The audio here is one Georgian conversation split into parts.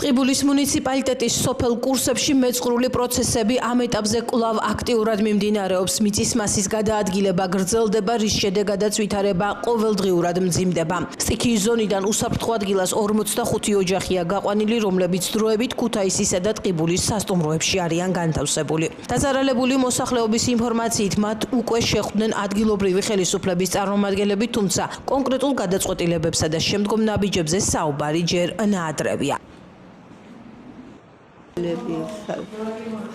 ტყიბულის მუნიციპალიტეტის სოფელ კურსებში მეწყრული პროცესები ამ ეტაპზე კვლავ აქტიურად მიმდინარეობს. მიწის მასის გადაადგილება გრძელდება, რის შედეგადაც ვითარება ყოველდღიურად მძიმდება. სტიქიის ზონიდან უსაფრთხო ადგილას 45 ოჯახია გაყვანილი, რომლებიც დროებით ქუთაისისა და ტყიბულის სასტუმროებში არიან განთავსებული. დაზარალებული მოსახლეობის ინფორმაციით მათ უკვე შეხვდნენ ადგილობრივი ხელისუფლების წარმომადგენლები, თუმცა კონკრეტულ გადაწყვეტილებებსა და შემდგომ ნაბიჯებზე საუბარი ჯერ ნაადრევია.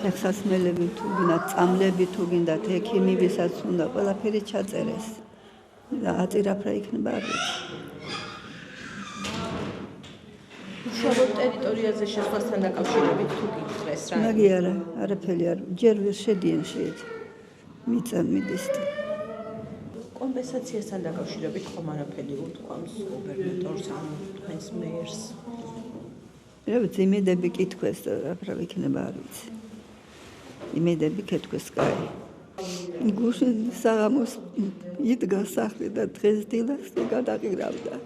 ხესასმელები თუ გინდათ, წამლები თუ გინდათ, ექიმი ვისაც უნდა ყველაფერი ჩაწერეს და აწირაფ რა იქნება არის. უშუალოდ ტერიტორიაზე შეხვასთან დაკავშირებით თუ გითხრეს რა? მაგი არაფერი არ ჯერ ვერ შედიან შეეთ. მიდის და კომპენსაციასთან დაკავშირებით ხომ არაფერი უთქვამს გუბერნატორს ან თქვენს მეერს? იმედები კითხვეს რა იქნება არ ვიცი. იმედები კითხვეს კაი. გუშინ საღამოს იდგა სახლი და დღეს დილას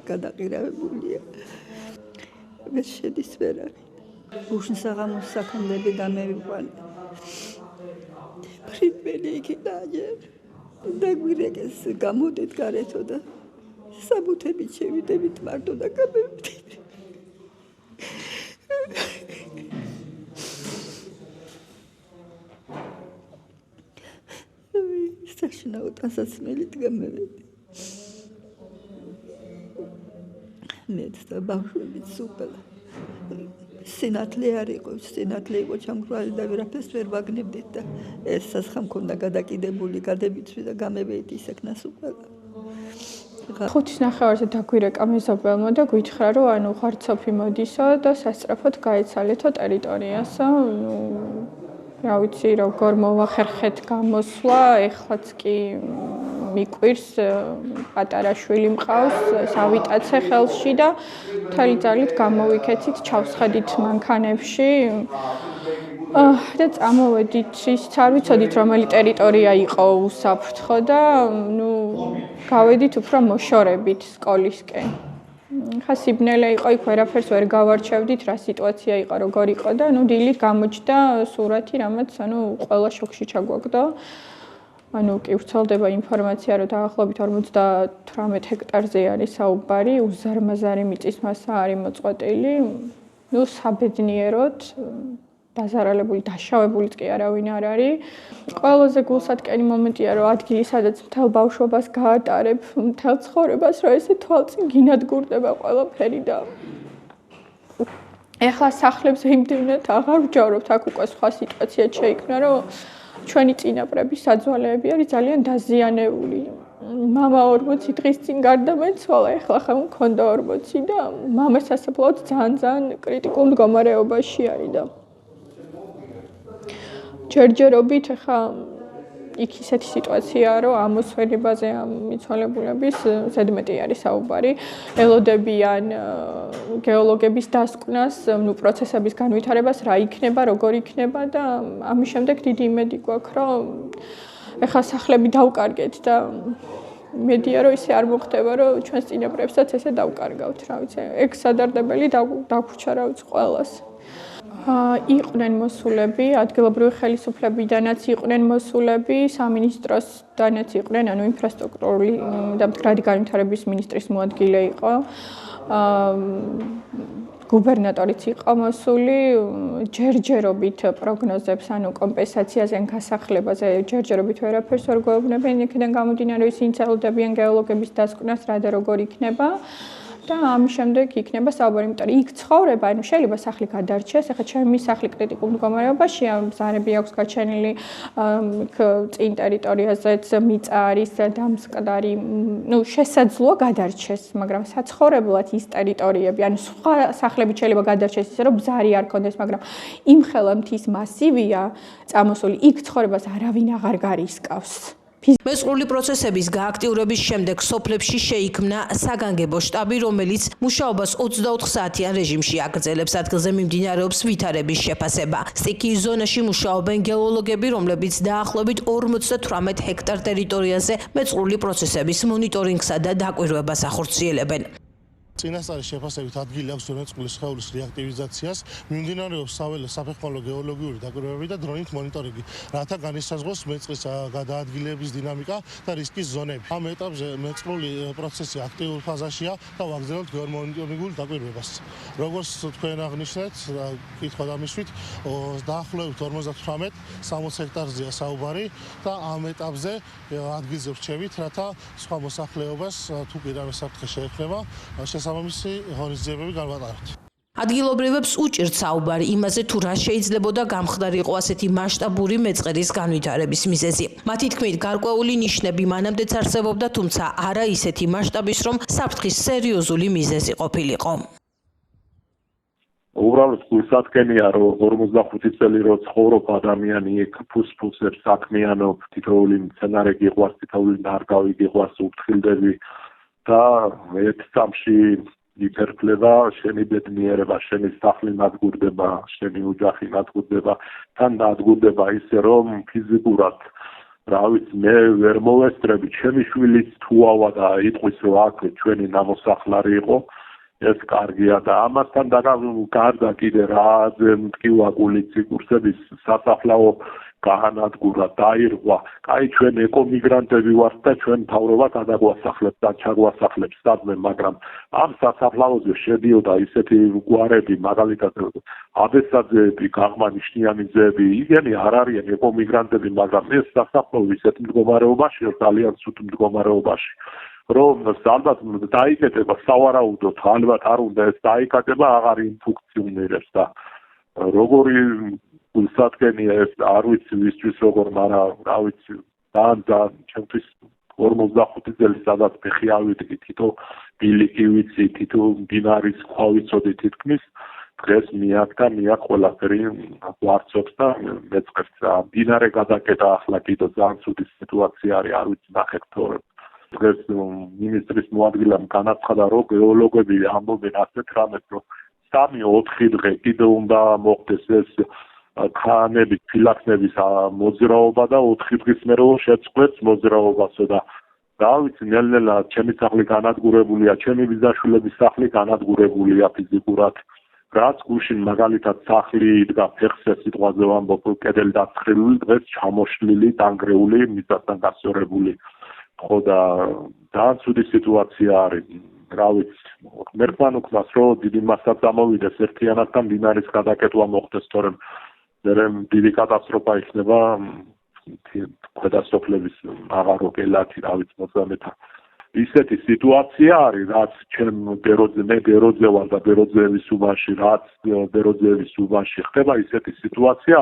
გადაყირავებულია. ვერ შედის ვერავინ. გუშინ საღამოს საქონლები გამევიყვანე. ფრიდმენი იქნა ჯერ. დაგვირეკეს გამოდეთ გარეთო და საბუთებით შევიდებით მარტო და გამევიდით. საშინაო ტანსაცმელით გამევედი. მე და ბავშვებიც სუპელა. სინათლე არ იყო, სინათლე იყო ჩამქრალი და ვერაფერს ვერ ვაგნებდით და ეს სასხა მქონდა გადაკიდებული, გადებიცვი და გამევედი ისეკნა სუპელა. 5:30-ზე დაგვირეკა მეზობელმა და გვითხრა, რომ ანუ ხარცოფი მოდისო და სასწრაფოდ გაეცალეთო ტერიტორიას. რა ვიცი, როგორ მოვახერხეთ გამოსვლა, ეხლაც კი მიკვირს, პატარა შვილი მყავს, ავიტაცე ხელში და მთელი ძალით გამოვიქეცით, ჩავსხედით მანქანებში. და წამოვედით, ისიც არ ვიცოდით, რომელი ტერიტორია იყო უსაფრთხო და გავედით უფრო მოშორებით სკოლისკენ. ხა სიბნელე იყო, იქ ვერაფერს ვერ გავარჩევდით, რა სიტუაცია იყო, როგორ იყო და დილით გამოჩნდა სურათი, რამაც ყველა შოქში ჩაგვაგდო. კი ვრცელდება ინფორმაცია, რომ დაახლოებით 58 ჰექტარზე არის საუბარი, უზარმაზარი მიწის მასა არის მოწყვეტილი. საბედნიეროდ დაზარალებული, დაშავებულიც კი არავინ არ არის. ყველაზე გულსატკენი მომენტია, რომ ადგილი, სადაც მთელ ბავშვობას გაატარებ, მთელ ცხოვრებას, რომ ესე თვალწინ გინადგურდება ყველაფერი და ეხლა სახლებზე იმდენად აღარ ვჯავრობთ, აქ უკვე სხვა სიტუაცია შეიქმნა, რომ ჩვენი წინაპრების საძვალეები არის ძალიან დაზიანებული. მამა 40 დღის წინ გარდამეცვალა, ეხლა ხა მქონდა 40 და მამა სასწავლოდ ძალიან კრიტიკულ მდგომარეობაში არის და ჯერჯერობით ხა იქ ისეთი სიტუაციაა, რომ ამოსვენებაზე ამ მიცვალებულების ზედმეტი არის საუბარი. ელოდებიან გეოლოგების დასკვნას, პროცესების განვითარებას, რა იქნება, როგორ იქნება და ამის შემდეგ დიდი იმედი გვაქვს, რომ ეხლა სახლები დავკარგეთ და იმედია, რომ ისე არ მოხდება, რომ ჩვენს წინაპრებსაც ესე დავკარგავთ, რა ვიცი. ეგ სადარდებელი დაგვრჩა რა ვიცი ყველას. იყვნენ მოსულები, ადგილობრივი ხელისუფლებიდანაც იყვნენ მოსულები, სამინისტროსდანაც იყვნენ, ინფრასტრუქტურული და მდგრადი განვითარების მინისტრის მოადგილე იყო. გუბერნატორიც იყო მოსული, ჯერჯერობით პროგნოზებს, კომპენსაციაზე, გასახლებაზე ჯერჯერობით ვერაფერს ვერ გვეუბნებიან, იქიდან გამომდინარე, ისინი ელოდებიან გეოლოგების დასკვნას, რა და როგორ იქნება. და ამის შემდეგ იქნება საუბარი, იმიტომ რომ იქ ცხოვრება, შეიძლება სახლი გადარჩეს, ახლა ჩემი სახლი კრიტიკულ მდგომარეობაშია, ბზარები აქვს გაჩენილი, წინ ტერიტორიაზეც მიწა არის დამსკდარი, შესაძლოა გადარჩეს, მაგრამ საცხოვრებლად ის ტერიტორიები, სხვა სახლები შეიძლება გადარჩეს ისე, რომ ბზარი არ ქონდეს, მაგრამ იმხელა მთის მასივია წამოსული, იქ ცხოვრებას არავინ აღარ გარისკავს. მეწყრული პროცესების გააქტიურების შემდეგ სოფლებში შეიქმნა საგანგებო შტაბი, რომელიც მუშაობას 24 საათიან რეჟიმში აგრძელებს. ადგილზე მიმდინარეობს ვითარების შეფასება. სტიქიის ზონაში მუშაობენ გეოლოგები, რომლებიც დაახლოებით 58 ჰექტარ ტერიტორიაზე მეწყრული პროცესების მონიტორინგსა და დაკვირვებას ახორციელებენ. წინასწარი შეფასებით ადგილი აქვს დონეწყულის სხეულის რეაქტივიზაციას, მიმდინარეობს საფეხმავლო გეოლოგიური დაკვირვებები და დრონით მონიტორინგი, რათა განისაზღვროს მეწყრის გადაადგილების დინამიკა და რისკის ზონები. ამ ეტაპზე მეწყრული პროცესი აქტიურ ფაზაშია და ვაგრძელებთ გეომონიტორინგულ დაკვირვებას. როგორც თქვენ აღნიშნეთ, კითხვა დამისვით, დაახლოებით 58-60 ჰექტარზეა საუბარი და ამ ეტაპზე ადგილზე ვრჩებით, რათა სხვა მოსახლეობას თუ პირამის საფრთხე შეექმნება, შესაბამისი ღონისძიებები განვატარებთ. ადგილობრივებს უჭირთ საუბარი იმაზე, თუ რა შეიძლებოდა გამხდარიყო ასეთი მასშტაბური მეწყერის განვითარების მიზეზი. მათი თქმით, გარკვეული ნიშნები მანამდეც არსებობდა, თუმცა არა ისეთი მასშტაბის, რომ საფრთხის სერიოზული მიზეზი ყოფილიყო. უბრალოდ გულსათქენია, რომ 45 წელი რო ცხოვრობ ადამიანი იქ ფუსფუსებს საქმიანობ, თითოეული მცენარე გიყვარს, თითოეული ნარგავი გიყვარს, უფრთხილდები და ერთ წამში იფერფლება შენი ბედნიერება, შენი სახლი ნადგურდება, შენი ოჯახი ნადგურდება, თან ნადგურდება ისე რომ ფიზიკურად რა ვიცი მე ვერ მოვესწრები, ჩემი შვილიც თუ ავა და იტყვის რომ აქ ჩვენი ნამოსახლარი იყო ეს კარგია და ამასთან გარდა კიდე რა მტკივა გულიცი კურსების სასაფლაო გაანადგურა, დაირღვა. კაი ჩვენ ეკომიგრანტები ვართ და ჩვენ მთავრობად ადაგვასახლებს და ჩაგვასახლებს სადმე, მაგრამ ამ სასაფლაოზე შედიოდა ისეთი გვარები, მაგალითად აბესაძეები, გაღმანიშნიანიძეები, ისინი არ არიან ეკომიგრანტები, მაგრამ ეს სასაფლაო ისეთ მდგომარეობაში, ძალიან ცუდ მდგომარეობაში. რომ ალბათ დაიკეტება სავარაუდოდ, ალბათ არ უნდა ეს დაიკეტება, აღარ ინფუნქციონირებს და როგორი გულსათქენია ეს არ ვიცი ვისთვის როგორ, მაგრამ რა ვიცი, ძალიან ჩემთვის 45 წელი სადაც ფეხი ავიდგი, თითო ბილიკი ვიცი, თითო მდინარის ქვა ვიცოდი თითქმის, დღეს მიაკ ყველაფერი გვარცობს და მეწყებს და მდინარე გადაკეტა ახლა კიდე ძალიან ცუდი სიტუაცია არის, არ ვიცი ნახეთ თორემ. დღეს მინისტრის მოადგილემ განაცხადა, რომ გეოლოგები ამბობენ ასეთ რამეს, რომ 3-4 დღე კიდე უნდა მოხდეს ეს ქანების, ფილაქსების მოძრაობა და 4 დღის მერე შეწყვეტს მოძრაობასო და რა ვიცი, ნელ-ნელა ჩემი სახლი განადგურებულია, ჩემი ბიძაშვილების სახლი განადგურებულია ფიზიკურად. რაც გუშინ მაგალითად სახლი იდგა ფეხზე სიტყვაზე ვამბობ, კედელი დაცხრილული, დღეს ჩამოშლილი, დანგრეული, მიწასთან გასწორებული. ხო და ძალიან ცუდი სიტუაცია არის. რა ვიცი, მერტმან უკმას რომ დიდი მასა წამოვიდეს ერთიანად და მდინარის გადაკეტვა მოხდეს, თორემ მერე დიდი კატასტროფა იქნება ქვედა სოფლების აღარო კელათი, რა ვიცი, მოწამეთა. ისეთი სიტუაცია არის, რაც ჩემ ბეროძე ვარ და ბეროძეების უბანში, რაც ბეროძეების უბანში ხდება ისეთი სიტუაცია,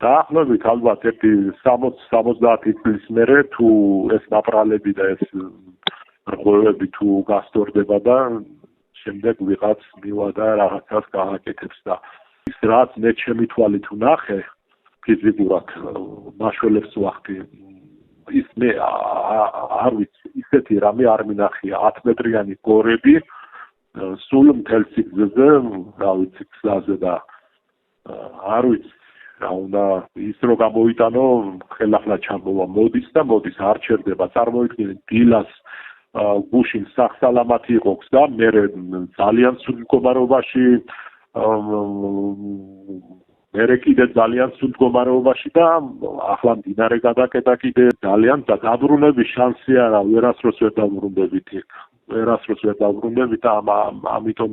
დაახლოებით ალბათ 60-70 წლის მერე თუ ეს ნაპრალები და ეს რღვევები თუ გასწორდება და შემდეგ ვიღაც მივა და რაღაცას გააკეთებს და ის რაც მე ჩემი თვალით ვნახე ფიზიკურად მაშველებს ვახდი ის მე არ ვიცი ისეთი რამე არ მინახია 10 მეტრიანი გორები სულ მთელ სიგრძეზე რა ვიცი გზაზე და არ ვიცი რა უნდა ის რო გამოიტანო ხელახლა ჩამოვა მოდის და მოდის არ ჩერდება წარმოიდგინეთ დილას გუშინ სახსალამათი იყო გზა მე ძალიან სულ მდგომარეობაში მერე კიდე ძალიან სულ მდგომარეობაში და ახლა მდინარე გადაკეტა კიდე ძალიან დაბრუნების შანსი არა ვერასდროს ვერ დაბრუნდებით და ამიტომ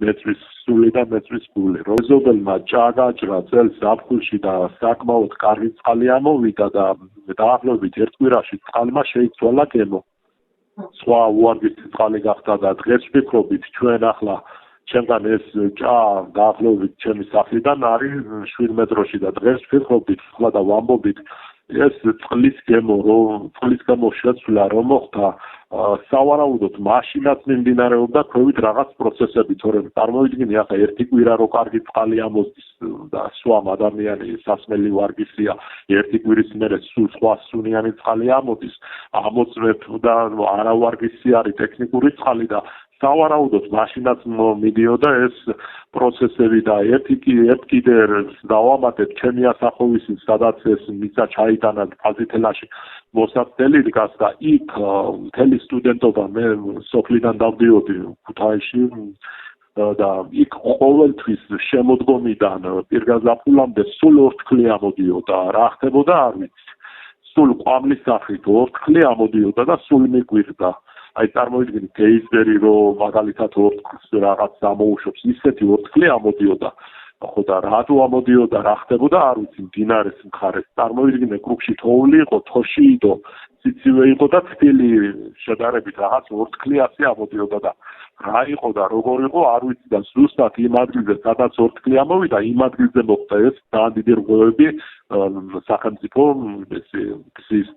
მეწვის სული და მეწვის გული. როზობელმა ჭაგაჭრა წელს ზაფხულში და საკმაოდ კარგი წყალი ამოვიდა და დაახლოებით ერთ კვირაში წყალმა შეიცვალა გემო. სხვა უარგისი წყალი გახდა და დღეს ვფიქრობთ ჩვენ ახლა ჩემგან ეს ჭა დაახლოებით ჩემი სახლიდან არის 7 მეტროში და დღეს ვფიქრობთ ახლა და ვამბობთ ეს წყლის გემო წყლის გამო შეცვლა რომ მოხდა სავარაუდოდ მაშინაც მიმდინარეობდა ქვევით რაღაც პროცესები თორემ წარმოიდგინე ახლა ერთი კვირა რო კარგი წყალი ამოდის და სვამ ადამიანი სასმელი ვარგისია ერთი კვირის მერე სულ სხვა სუნიანი წყალი ამოდის ამოწმებ და არავარგისი არის ტექნიკური წყალი და სავარაუდოდ მაშინაც მიდიოდა ეს პროცესები და ერთ კიდე დავამატეთ ჩემი ასახოვის სადაც ეს მიწა ჩაიტანა ფაზითელაში მოსაცდელი დგას და იქ მთელი სტუდენტობა მე სოფლიდან დავდიოდი ქუთაისში და იქ ყოველთვის შემოდგომიდან პირგაზაფხულამდე სულ ორთქლი ამოდიოდა რა ხდებოდა არ ვიცი სულ ყვამლის სახით ორთქლი ამოდიოდა და სულ მიგვირდა აი წარმოიდგინეთ გეიზბერი რომ მაგალითად ორთქლს რაღაც ამოუშვებს ისეთი ორთქლი ამოდიოდა ხო და რატო ამოდიოდა რა ხდებოდა არ ვიცი მდინარის მხარეს წარმოიდგინე კრუქში თოვლი იყო თოში იდო ციცივე იყო და თბილი შედარებით რაღაც ორთქლი ასე ამოდიოდა და რა იყო და როგორ იყო არ ვიცი და ზუსტად იმ ადგილზე სადაც ორთქლი ამოვიდა იმ ადგილზე მოხდა ეს ძალიან დიდი რღვევები სახელმწიფო გზის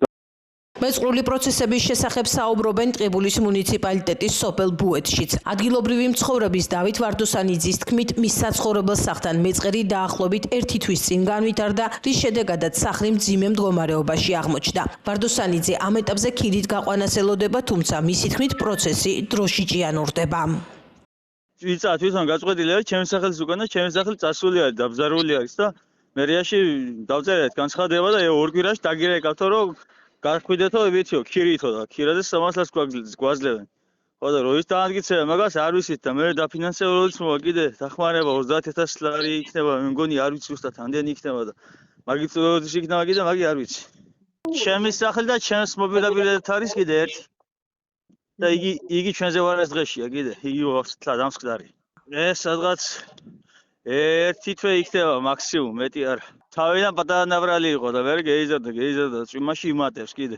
მეწყრული პროცესების შესახებ საუბრობენ ტყიბულის მუნიციპალიტეტის სოფელ ბუეთშიც. ადგილობრივი მცხოვრების დავით ვარდოსანიძის თქმით, მის საცხოვრებელ სახლთან მეწყერი დაახლოებით 1 თვის წინ განვითარდა, რის შედეგადაც სახლი მძიმე მდგომარეობაში აღმოჩნდა. ვარდოსანიძე ამ ეტაპზე ქირით გაყვანას ელოდება, თუმცა მისი თქმით პროცესი დროში ჭიანურდება. ვიცა თვითონ გაწყვეტილი არის ჩემი სახელის უკან და ჩემი სახელი წასული არის დაბზარული არის და მერიაში დავწერეთ განცხადება და ორ კვირაში დაგირეკავთო რომ გარკვიდეთო ვიციო ქირითო და ქირაზე 300-ს გვაძლევენ. ხო და როდის დაანგიცება მაგას არ ვიცით და მე დაფინანსებულ მოვა კიდე დახმარება 30000 ლარი იქნება მე მგონი არ ვიცი უბრალოდ ამდენი იქნება და მაგით როდის იქნება კიდე მაგი არ ვიცი. ჩემი სახლი და ჩემს მობილაბილეთ არის კიდე ერთი. და იგი ჩვენზე ვარეს დღეშია კიდე იგი ვაფსთლა დამსხდარი. ეს სადღაც 1 თვე იქნება მაქსიმუმ მეტი არა. თავიდან პატარა ნავრალი იყო და ვერ გეიზარდა წვიმაში იმატებს კიდე.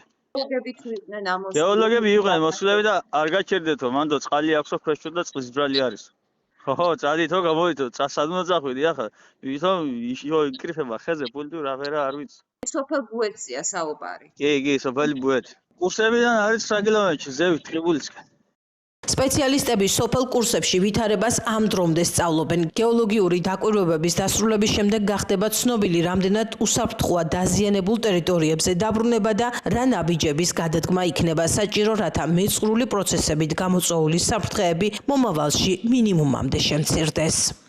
გეოლოგები იყვნენ მოსულები და არ გაჩერდეთო მანდო წყალი აქვსო ქვეშო და წყლის ბრალი არის. ხო, წადითო გამოვიდო, სადმო წახვიდი ახლა. ვითომ იკრიფება ხეზე პულტი რაღერა არ ვიცი. სოფელ ბუეთზეა საუბარი. კი, სოფელი ბუეთი. კურსებიდან არის 9 კილომეტრში ზევით ტყიბულისკენ. სპეციალისტები სოფელ კურსებში ვითარებას ამ დრომდე სწავლობენ. გეოლოგიური დაკვირვებების დასრულების შემდეგ გახდება ცნობილი, რამდენად უსაფრთხოა დაზიანებულ ტერიტორიებზე დაბრუნება და რა ნაბიჯების გადადგმა იქნება საჭირო, რათა მეწყრული პროცესებით გამოწვეული საფრთხეები მომავალში მინიმუმამდე შემცირდეს.